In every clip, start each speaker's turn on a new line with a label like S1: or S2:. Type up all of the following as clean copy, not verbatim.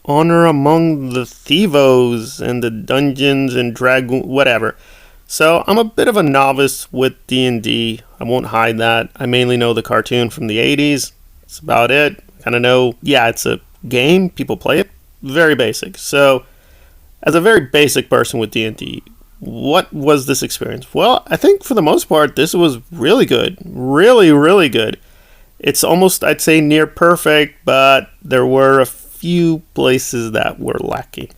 S1: Honor Among the Thieves and the Dungeons and Dragoon, whatever. So I'm a bit of a novice with D&D. I won't hide that. I mainly know the cartoon from the 80s. That's about it. Kind of know, yeah, it's a game. People play it. Very basic. So as a very basic person with D&D, what was this experience? Well, I think for the most part, this was really good. Really, really good. It's almost, I'd say, near perfect, but there were a few places that were lacking.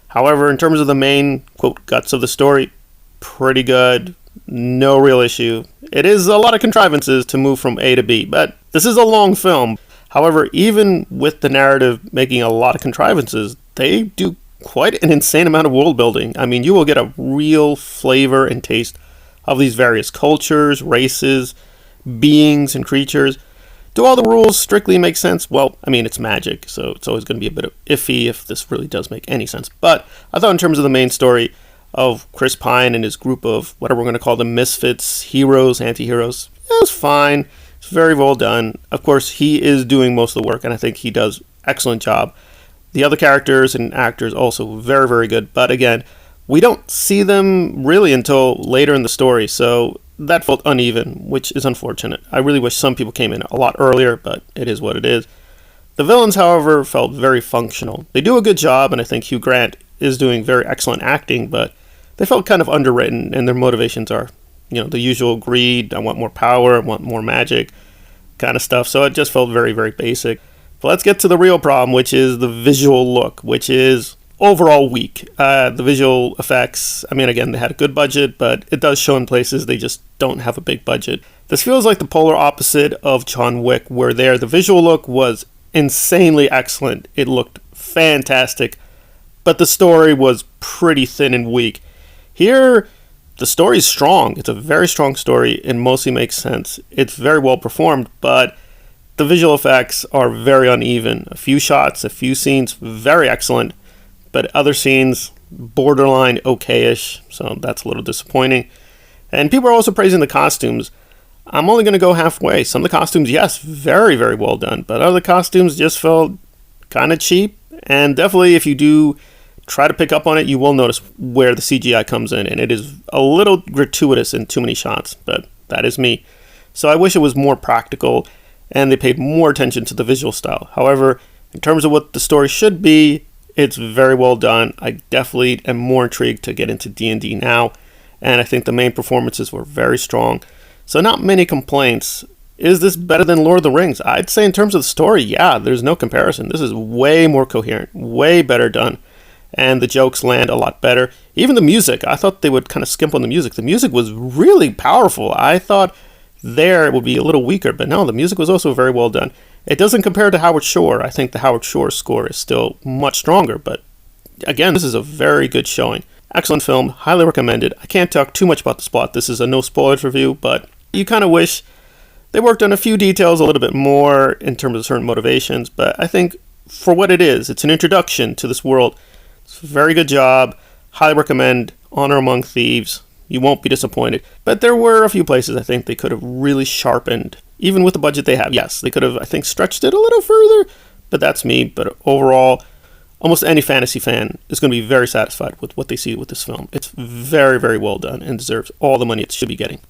S1: However, in terms of the main, quote, guts of the story, pretty good. No real issue. It is a lot of contrivances to move from A to B, but this is a long film. However, even with the narrative making a lot of contrivances, they do quite an insane amount of world building. I mean, you will get a real flavor and taste of these various cultures, races, beings, and creatures. Do all the rules strictly make sense? Well, I mean, it's magic, so it's always going to be a bit of iffy if this really does make any sense. But I thought in terms of the main story of Chris Pine and his group of whatever we're going to call them, misfits, heroes, anti-heroes, it was fine. It's very well done. Of course, he is doing most of the work, and I think he does an excellent job. The other characters and actors also very, very good. But again, we don't see them really until later in the story, so that felt uneven, which is unfortunate. I really wish some people came in a lot earlier, but it is what it is. The villains, however, felt very functional. They do a good job, and I think Hugh Grant is doing very excellent acting, but they felt kind of underwritten, and their motivations are, the usual greed, I want more power, I want more magic kind of stuff. So it just felt very, very basic. But let's get to the real problem, which is the visual look, which is overall weak. The visual effects, I mean, again, they had a good budget, but it does show in places they just don't have a big budget. This feels like the polar opposite of John Wick, where there the visual look was insanely excellent. It looked fantastic, but the story was pretty thin and weak. Here, the story's strong. It's a very strong story. It mostly makes sense. It's very well performed, but the visual effects are very uneven. A few shots, a few scenes, very excellent, but other scenes, borderline okay-ish, so that's a little disappointing. And people are also praising the costumes. I'm only going to go halfway. Some of the costumes, yes, very, very well done, but other costumes just felt kind of cheap, and definitely if you do try to pick up on it, you will notice where the CGI comes in, and it is a little gratuitous in too many shots, but that is me. So I wish it was more practical, and they paid more attention to the visual style. However, in terms of what the story should be, it's very well done. I definitely am more intrigued to get into D&D now, and I think the main performances were very strong. So not many complaints. Is this better than Lord of the Rings? I'd say in terms of the story, yeah, there's no comparison. This is way more coherent, way better done, and the jokes land a lot better. Even the music, I thought they would kind of skimp on the music. The music was really powerful. I thought there it would be a little weaker, but no, the music was also very well done. It doesn't compare to Howard Shore. I think the Howard Shore score is still much stronger, but again, this is a very good showing. Excellent film, highly recommended. I can't talk too much about the plot. This is a no spoilers review, but you kind of wish they worked on a few details a little bit more in terms of certain motivations, but I think for what it is, it's an introduction to this world. It's a very good job. Highly recommend Honor Among Thieves. You won't be disappointed. But there were a few places I think they could have really sharpened. Even with the budget they have, yes, they could have, I think, stretched it a little further. But that's me. But overall, almost any fantasy fan is going to be very satisfied with what they see with this film. It's very, very well done and deserves all the money it should be getting.